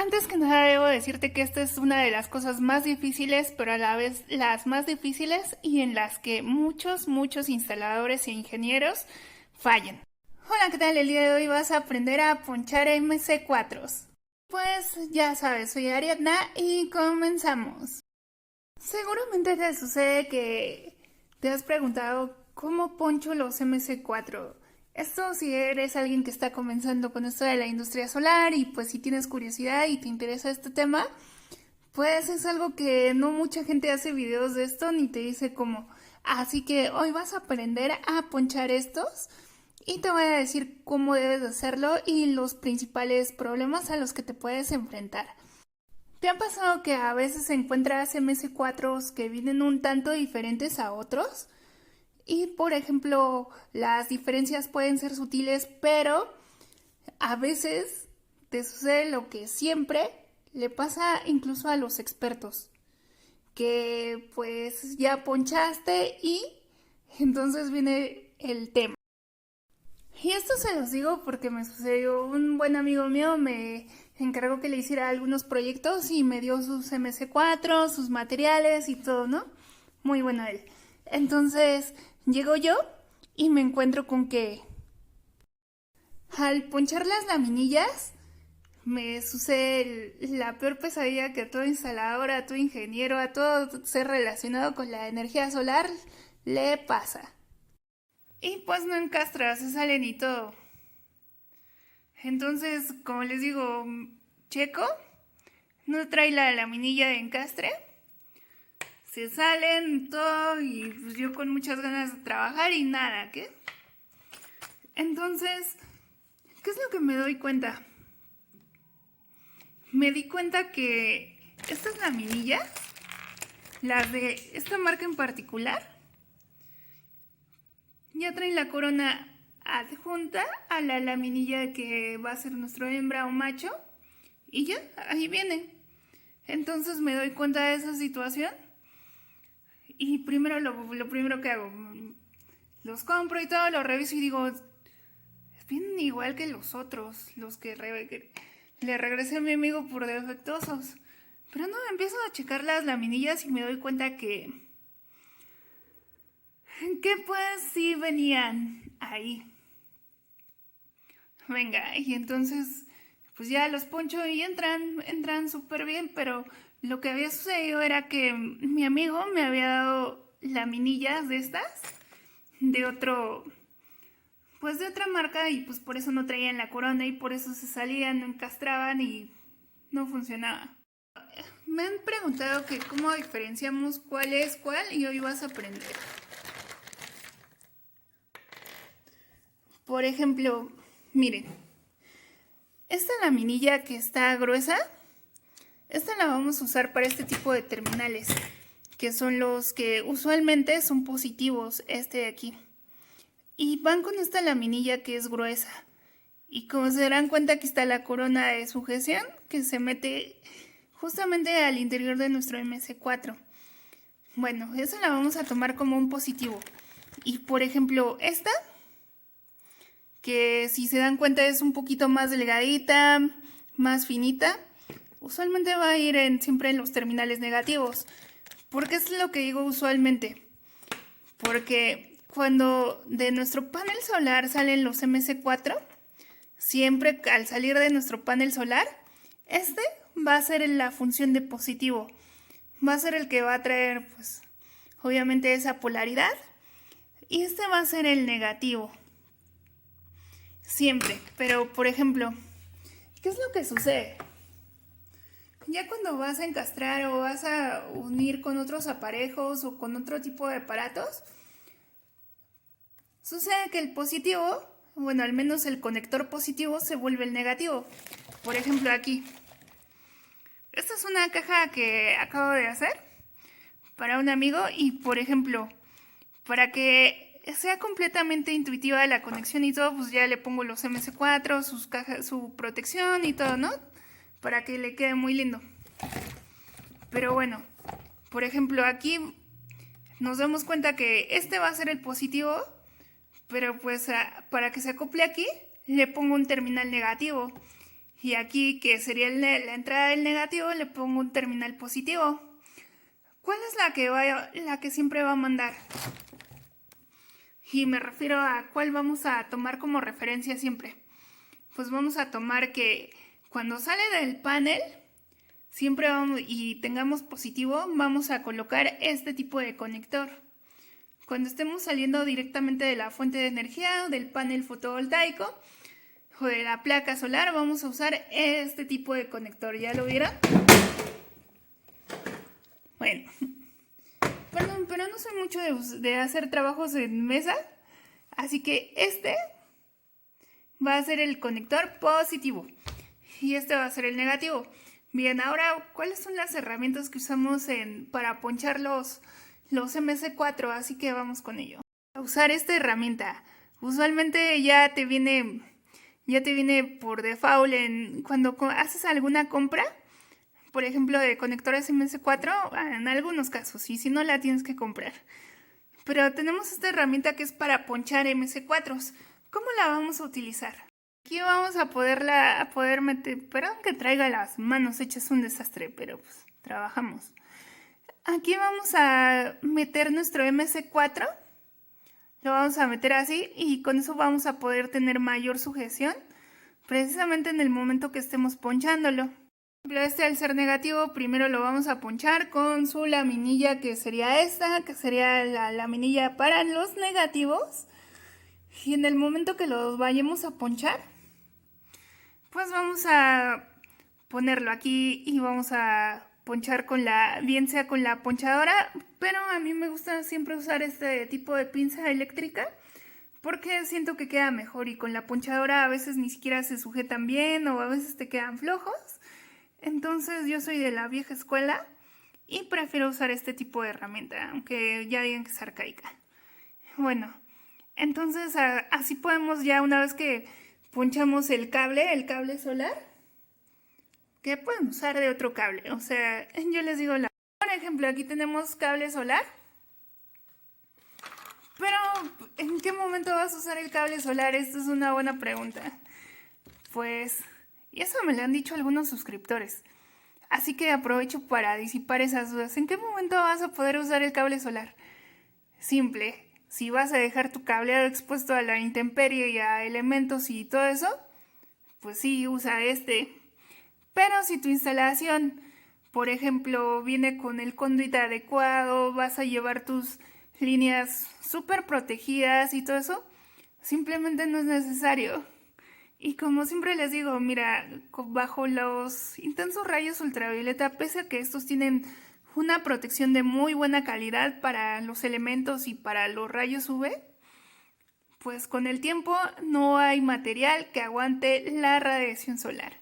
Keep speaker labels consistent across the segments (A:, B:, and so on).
A: Antes que nada debo decirte que esta es una de las cosas más difíciles, pero a la vez las más difíciles y en las que muchos instaladores e ingenieros fallan. Hola, ¿qué tal? El día de hoy vas a aprender a ponchar MC4s. Pues ya sabes, soy Ariadna y comenzamos. Seguramente te sucede que te has preguntado cómo poncho los MC4. Esto si eres alguien que está comenzando con esto de la industria solar y pues si tienes curiosidad y te interesa este tema, pues es algo que no mucha gente hace videos de esto ni te dice cómo. Así que hoy vas a aprender a ponchar estos y te voy a decir cómo debes de hacerlo y los principales problemas a los que te puedes enfrentar. ¿Te ha pasado que a veces encuentras MS4s que vienen un tanto diferentes a otros? Y por ejemplo, las diferencias pueden ser sutiles, pero a veces te sucede lo que siempre le pasa incluso a los expertos, que pues ya ponchaste y entonces viene el tema. Y esto se los digo porque me sucedió, un buen amigo mío me encargó que le hiciera algunos proyectos y me dio sus MC4, sus materiales y todo, ¿no? Muy bueno él. Entonces llego yo y me encuentro con que al ponchar las laminillas me sucede la peor pesadilla que a todo instalador, a todo ingeniero, a todo ser relacionado con la energía solar le pasa. Y pues no encastra, se salen y todo. Entonces, como les digo, checo, no trae la laminilla de encastre, se salen todo y pues yo con muchas ganas de trabajar y nada, ¿qué? Entonces, ¿qué es lo que me doy cuenta? Me di cuenta que estas laminillas, las de esta marca en particular, ya traen la corona adjunta a la laminilla que va a ser nuestro hembra o macho y ya, ahí viene. Entonces me doy cuenta de esa situación y primero lo primero que hago, los compro y todo, lo reviso y digo, vienen igual que los otros, los que le regresé a mi amigo por defectuosos. Pero no, empiezo a checar las laminillas y me doy cuenta que pues sí venían ahí. Venga, y entonces pues ya los poncho y entran súper bien, pero lo que había sucedido era que mi amigo me había dado laminillas de estas, de otro, pues de otra marca y pues por eso no traían la corona y por eso se salían, no encastraban y no funcionaba. Me han preguntado que cómo diferenciamos cuál es cuál y hoy vas a aprender. Por ejemplo, miren, esta laminilla que está gruesa, esta la vamos a usar para este tipo de terminales, que son los que usualmente son positivos, este de aquí. Y van con esta laminilla que es gruesa. Y como se darán cuenta, aquí está la corona de sujeción que se mete justamente al interior de nuestro MC4. Bueno, eso la vamos a tomar como un positivo. Y por ejemplo, esta, que si se dan cuenta es un poquito más delgadita, más finita, usualmente va a ir siempre en los terminales negativos. ¿Por qué es lo que digo usualmente? Porque cuando de nuestro panel solar salen los MC4, siempre al salir de nuestro panel solar, este va a ser la función de positivo. Va a ser el que va a traer, pues, obviamente esa polaridad. Y este va a ser el negativo. Siempre. Pero, por ejemplo, ¿qué es lo que sucede? Ya cuando vas a encastrar o vas a unir con otros aparejos o con otro tipo de aparatos, sucede que el positivo, bueno, al menos el conector positivo se vuelve el negativo. Por ejemplo, aquí. Esta es una caja que acabo de hacer para un amigo y, por ejemplo, para que sea completamente intuitiva la conexión y todo, pues ya le pongo los MS4, sus cajas, su protección y todo, ¿no? Para que le quede muy lindo. Pero bueno, por ejemplo, aquí nos damos cuenta que este va a ser el positivo, pero pues para que se acople aquí le pongo un terminal negativo Y aquí, que sería la entrada del negativo, le pongo un terminal positivo. ¿Cuál es la que siempre va a mandar? Y me refiero a cuál vamos a tomar como referencia siempre. Pues vamos a tomar que cuando sale del panel, siempre y tengamos positivo, vamos a colocar este tipo de conector. Cuando estemos saliendo directamente de la fuente de energía o del panel fotovoltaico o de la placa solar, vamos a usar este tipo de conector. ¿Ya lo vieron? Bueno, perdón, pero no soy mucho de hacer trabajos en mesa, así que este va a ser el conector positivo y este va a ser el negativo. Bien, ahora, ¿cuáles son las herramientas que usamos para ponchar los MC4? Así que vamos con ello. A usar esta herramienta. Usualmente ya te viene por default cuando haces alguna compra, por ejemplo, de conectores MC4, en algunos casos, y si no, la tienes que comprar. Pero tenemos esta herramienta que es para ponchar MC4s. ¿Cómo la vamos a utilizar? Aquí vamos a poder meter, perdón que traiga las manos hechas un desastre, pero pues trabajamos. Aquí vamos a meter nuestro MC4, lo vamos a meter así y con eso vamos a poder tener mayor sujeción precisamente en el momento que estemos ponchándolo. Por ejemplo, este al ser negativo, primero lo vamos a ponchar con su laminilla, que sería esta, que sería la laminilla para los negativos. Y en el momento que los vayamos a ponchar, pues vamos a ponerlo aquí y vamos a ponchar bien sea con la ponchadora, pero a mí me gusta siempre usar este tipo de pinza eléctrica porque siento que queda mejor, y con la ponchadora a veces ni siquiera se sujetan bien o a veces te quedan flojos. Entonces yo soy de la vieja escuela y prefiero usar este tipo de herramienta, aunque ya digan que es arcaica. Bueno, entonces así podemos, ya una vez que ponchamos el cable solar, que pueden usar de otro cable. O sea, yo les digo, por ejemplo, aquí tenemos cable solar. Pero, ¿en qué momento vas a usar el cable solar? Esta es una buena pregunta. Pues, y eso me lo han dicho algunos suscriptores. Así que aprovecho para disipar esas dudas. ¿En qué momento vas a poder usar el cable solar? Simple. Si vas a dejar tu cableado expuesto a la intemperie y a elementos y todo eso, pues sí, usa este. Pero si tu instalación, por ejemplo, viene con el conduit adecuado, vas a llevar tus líneas súper protegidas y todo eso, simplemente no es necesario. Y como siempre les digo, mira, bajo los intensos rayos ultravioleta, pese a que estos tienen una protección de muy buena calidad para los elementos y para los rayos UV, pues con el tiempo no hay material que aguante la radiación solar.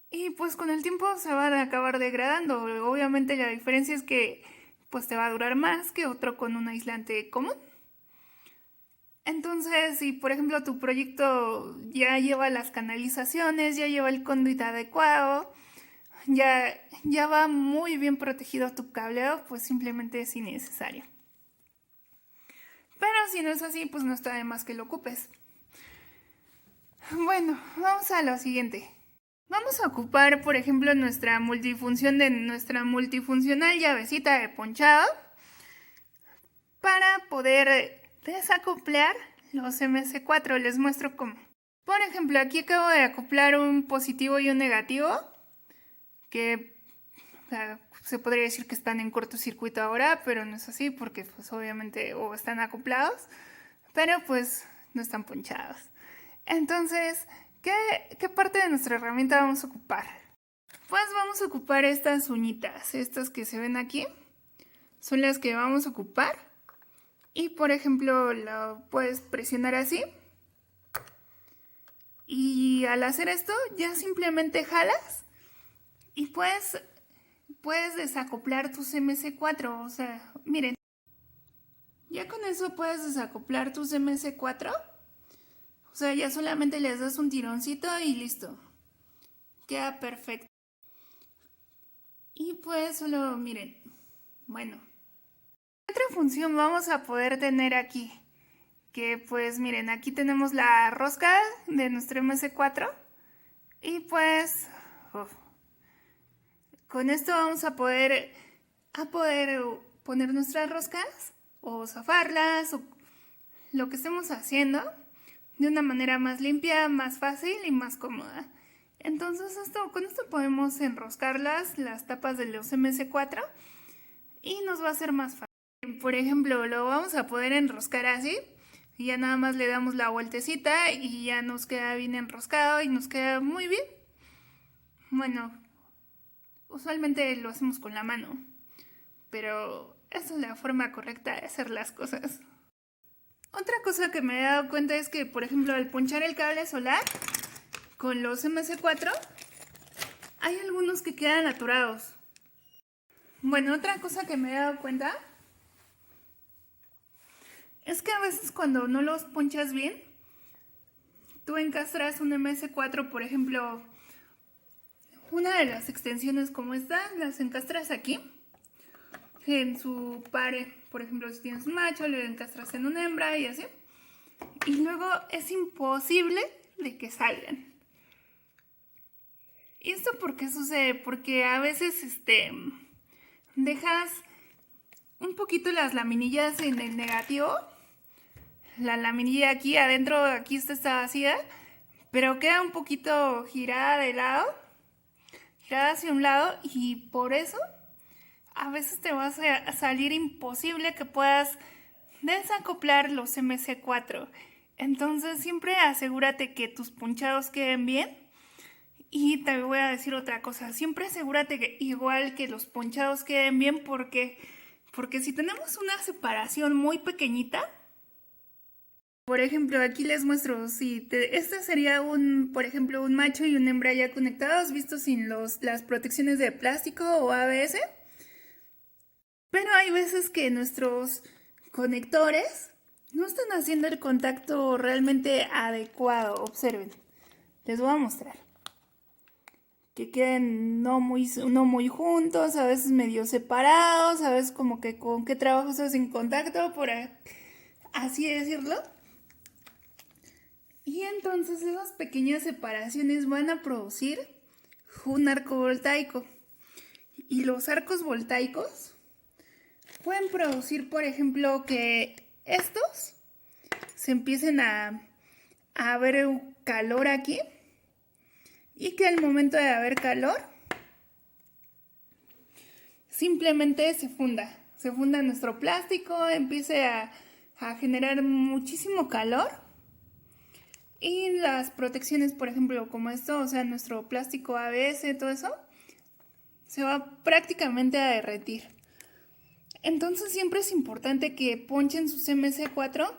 A: Y pues con el tiempo se van a acabar degradando. Obviamente la diferencia es que pues te va a durar más que otro con un aislante común. Entonces, si por ejemplo tu proyecto ya lleva las canalizaciones, ya lleva el conduit adecuado, ya va muy bien protegido tu cableado, pues simplemente es innecesario. Pero si no es así, pues no está de más que lo ocupes. Bueno, vamos a lo siguiente. Vamos a ocupar, por ejemplo, nuestra multifuncional llavecita de ponchado para poder desacoplar los MC4. Les muestro cómo. Por ejemplo, aquí acabo de acoplar un positivo y un negativo, que se podría decir que están en cortocircuito ahora, pero no es así porque pues obviamente o están acoplados, pero pues no están ponchados. Entonces, ¿qué parte de nuestra herramienta vamos a ocupar? Pues vamos a ocupar estas uñitas, estas que se ven aquí, son las que vamos a ocupar. Y por ejemplo, lo puedes presionar así. Y al hacer esto, ya simplemente jalas y puedes desacoplar tus MC4. O sea, miren, ya con eso puedes desacoplar tus MC4. O sea, ya solamente les das un tironcito y listo. Queda perfecto. Y pues solo, miren, bueno. ¿Qué otra función vamos a poder tener aquí? Que pues miren, aquí tenemos la rosca de nuestro MC4 Y pues con esto vamos a poder poner nuestras roscas o zafarlas o lo que estemos haciendo de una manera más limpia, más fácil y más cómoda. Entonces con esto podemos enroscarlas, las tapas de los MS4, y nos va a ser más fácil. Por ejemplo, lo vamos a poder enroscar así y ya nada más le damos la vueltecita y ya nos queda bien enroscado y nos queda muy bien. Bueno, usualmente lo hacemos con la mano, pero esa es la forma correcta de hacer las cosas. Otra cosa que me he dado cuenta es que, por ejemplo, al ponchar el cable solar con los MS4, hay algunos que quedan atorados. Bueno, otra cosa que me he dado cuenta es que a veces cuando no los ponchas bien, tú encastras un MS4, por ejemplo, una de las extensiones como esta, las encastras aquí, en su pare. Por ejemplo, si tienes un macho, le encastras en una hembra y así. Y luego es imposible de que salgan. ¿Y esto por qué sucede? Porque a veces dejas un poquito las laminillas en el negativo. La laminilla aquí adentro, aquí está vacía, pero queda un poquito girada de lado, girada hacia un lado, y por eso a veces te va a salir imposible que puedas desacoplar los MS4. Entonces siempre asegúrate que tus ponchados queden bien. Y te voy a decir otra cosa, siempre asegúrate que igual que los ponchados queden bien, porque si tenemos una separación muy pequeñita, por ejemplo, aquí les muestro, si este sería por ejemplo, un macho y una hembra ya conectados, vistos sin las protecciones de plástico o ABS. Pero hay veces que nuestros conectores no están haciendo el contacto realmente adecuado. Observen, les voy a mostrar. Que queden no muy juntos, a veces medio separados, a veces como que con qué trabajo estás en contacto, por así decirlo. Y entonces esas pequeñas separaciones van a producir un arco voltaico. Y los arcos voltaicos pueden producir, por ejemplo, que estos se empiecen a haber calor aquí. Y que al momento de haber calor, simplemente se funda nuestro plástico, empiece a generar muchísimo calor. Y las protecciones, por ejemplo, como esto, o sea, nuestro plástico ABS, todo eso, se va prácticamente a derretir. Entonces siempre es importante que ponchen sus MS4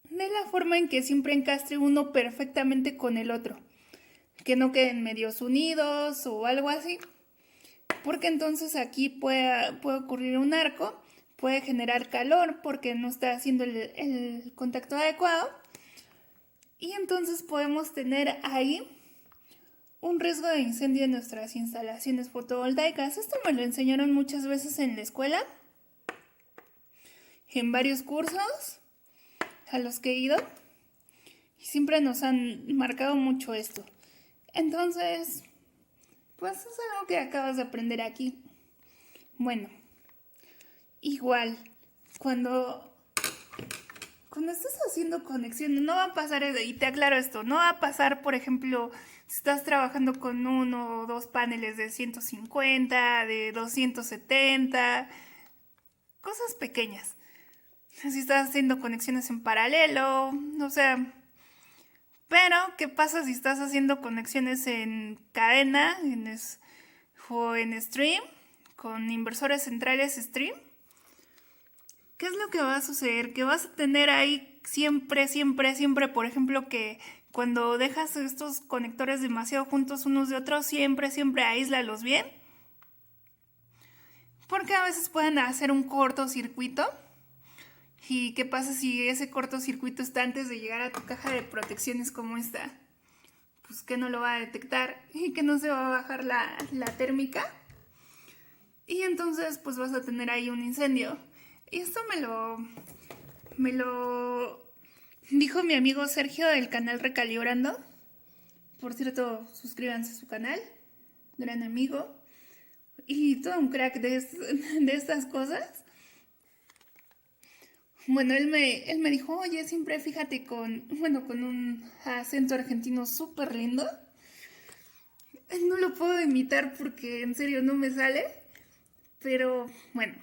A: de la forma en que siempre encastre uno perfectamente con el otro. Que no queden medios unidos o algo así, porque entonces aquí puede ocurrir un arco, puede generar calor porque no está haciendo el contacto adecuado, y entonces podemos tener ahí un riesgo de incendio en nuestras instalaciones fotovoltaicas. Esto me lo enseñaron muchas veces en la escuela, en varios cursos a los que he ido, y siempre nos han marcado mucho esto. Entonces, pues es algo que acabas de aprender aquí. Bueno, igual, cuando estás haciendo conexión, no va a pasar, y te aclaro esto, no va a pasar, por ejemplo, si estás trabajando con uno o dos paneles de 150, de 270, cosas pequeñas. Si estás haciendo conexiones en paralelo, o sea... Pero, ¿qué pasa si estás haciendo conexiones en cadena o en stream, con inversores centrales stream? ¿Qué es lo que va a suceder? Que vas a tener ahí siempre, por ejemplo, que cuando dejas estos conectores demasiado juntos unos de otros, siempre aíslalos bien. Porque a veces pueden hacer un cortocircuito. ¿Y qué pasa si ese cortocircuito está antes de llegar a tu caja de protecciones como esta? Pues que no lo va a detectar y que no se va a bajar la térmica. Y entonces pues vas a tener ahí un incendio. Y esto me lo dijo mi amigo Sergio del canal Recalibrando. Por cierto, suscríbanse a su canal, gran amigo y todo un crack de estas cosas. Bueno, él me dijo, oye, siempre fíjate con un acento argentino súper lindo. No lo puedo imitar porque en serio no me sale, pero bueno,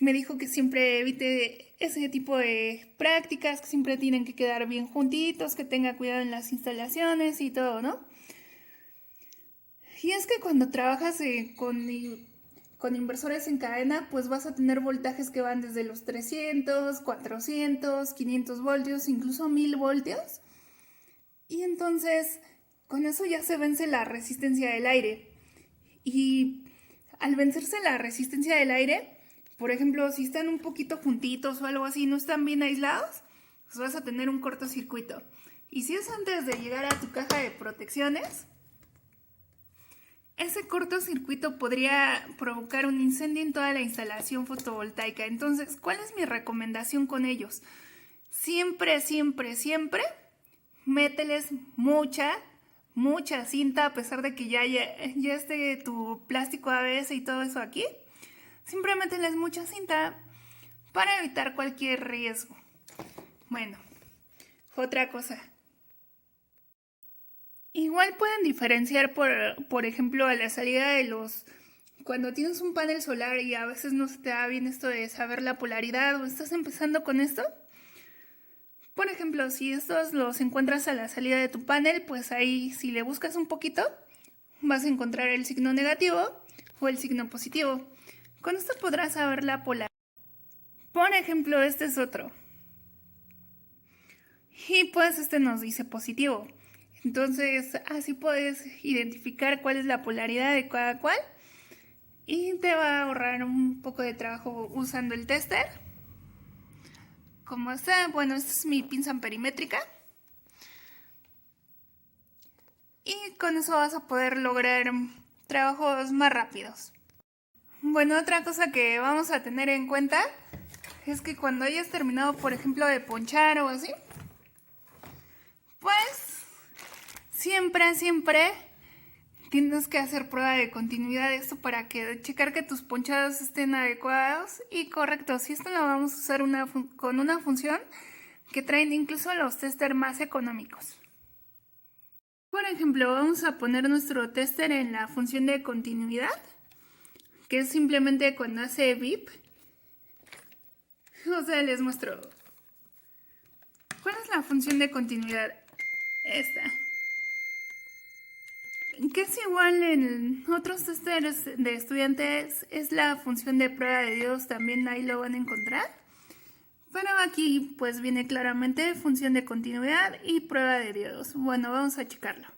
A: me dijo que siempre evite ese tipo de prácticas, que siempre tienen que quedar bien juntitos, que tenga cuidado en las instalaciones y todo, ¿no? Y es que cuando trabajas con inversores en cadena, pues vas a tener voltajes que van desde los 300, 400, 500 voltios, incluso 1000 voltios. Y entonces, con eso ya se vence la resistencia del aire. Y al vencerse la resistencia del aire, por ejemplo, si están un poquito juntitos o algo así, no están bien aislados, pues vas a tener un cortocircuito. Y si es antes de llegar a tu caja de protecciones, ese cortocircuito podría provocar un incendio en toda la instalación fotovoltaica. Entonces, ¿cuál es mi recomendación con ellos? Siempre, siempre, siempre, mételes mucha cinta, a pesar de que ya esté tu plástico ABS y todo eso aquí. Siempre mételes mucha cinta para evitar cualquier riesgo. Bueno, otra cosa. Igual pueden diferenciar, por ejemplo, a la salida de los... Cuando tienes un panel solar y a veces no se te da bien esto de saber la polaridad o estás empezando con esto. Por ejemplo, si estos los encuentras a la salida de tu panel, pues ahí si le buscas un poquito, vas a encontrar el signo negativo o el signo positivo. Con esto podrás saber la polaridad. Por ejemplo, este es otro. Y pues este nos dice positivo. Entonces, así puedes identificar cuál es la polaridad de cada cual y te va a ahorrar un poco de trabajo usando el tester. Como está, bueno, esta es mi pinza perimétrica. Y con eso vas a poder lograr trabajos más rápidos. Bueno, otra cosa que vamos a tener en cuenta es que cuando hayas terminado, por ejemplo, de ponchar o así, pues siempre tienes que hacer prueba de continuidad, esto para checar que tus ponchados estén adecuados y correctos. Y esto lo vamos a usar con una función que traen incluso los testers más económicos. Por ejemplo, vamos a poner nuestro tester en la función de continuidad, que es simplemente cuando hace beep. O sea, les muestro. ¿Cuál es la función de continuidad? Esta. Que es igual en otros testers de estudiantes, es la función de prueba de diodos, también ahí lo van a encontrar. Pero aquí pues viene claramente función de continuidad y prueba de diodos. Bueno, vamos a checarlo.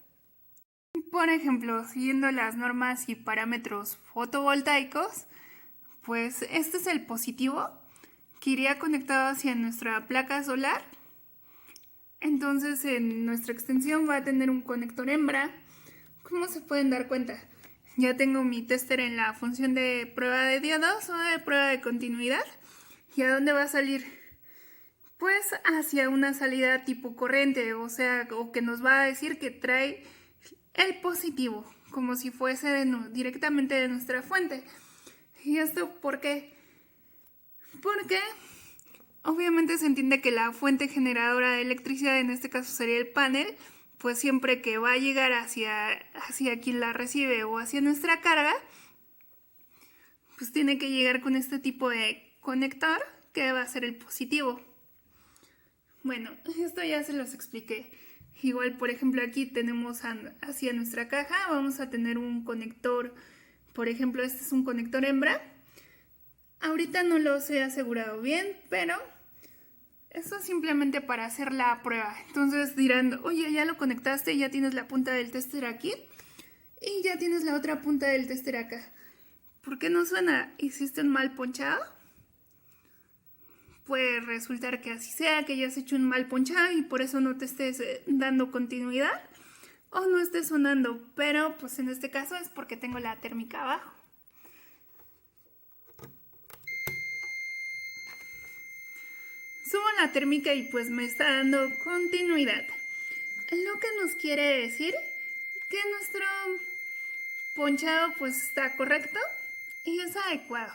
A: Por ejemplo, siguiendo las normas y parámetros fotovoltaicos, pues este es el positivo que iría conectado hacia nuestra placa solar. Entonces en nuestra extensión va a tener un conector hembra. ¿Cómo se pueden dar cuenta? Ya tengo mi tester en la función de prueba de diodos o de prueba de continuidad. ¿Y a dónde va a salir? Pues hacia una salida tipo corriente, o sea, o que nos va a decir que trae el positivo, como si fuese directamente de nuestra fuente. ¿Y esto por qué? Porque obviamente se entiende que la fuente generadora de electricidad, en este caso sería el panel, pues siempre que va a llegar hacia quien la recibe o hacia nuestra carga, pues tiene que llegar con este tipo de conector que va a ser el positivo. Bueno, esto ya se los expliqué. Igual, por ejemplo, aquí tenemos hacia nuestra caja, vamos a tener un conector, por ejemplo, este es un conector hembra. Ahorita no los he asegurado bien, pero eso es simplemente para hacer la prueba. Entonces dirán, oye, ya lo conectaste, ya tienes la punta del tester aquí y ya tienes la otra punta del tester acá. ¿Por qué no suena? ¿Hiciste un mal ponchado? Puede resultar que así sea, que hayas hecho un mal ponchado y por eso no te estés dando continuidad o no estés sonando, pero pues en este caso es porque tengo la térmica abajo. Subo la térmica y pues me está dando continuidad. lo que nos quiere decir que nuestro ponchado pues está correcto y es adecuado.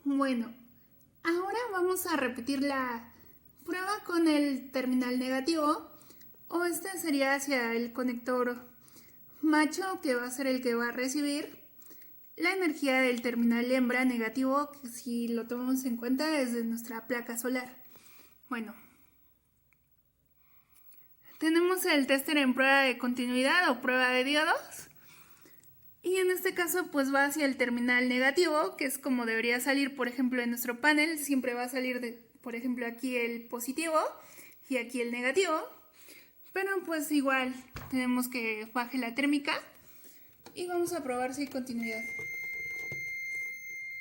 A: Bueno, ahora vamos a repetir la prueba con el terminal negativo, o este sería hacia el conector macho, que va a ser el que va a recibir la energía del terminal hembra negativo, que si lo tomamos en cuenta es de nuestra placa solar. Bueno, tenemos el tester en prueba de continuidad o prueba de diodos. Y en este caso pues va hacia el terminal negativo, que es como debería salir, por ejemplo, en nuestro panel. Siempre va a salir, por ejemplo, aquí el positivo y aquí el negativo. Pero pues igual tenemos que baje la térmica y vamos a probar si hay continuidad.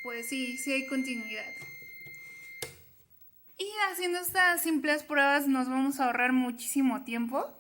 A: Pues sí, sí hay continuidad. Y haciendo estas simples pruebas nos vamos a ahorrar muchísimo tiempo.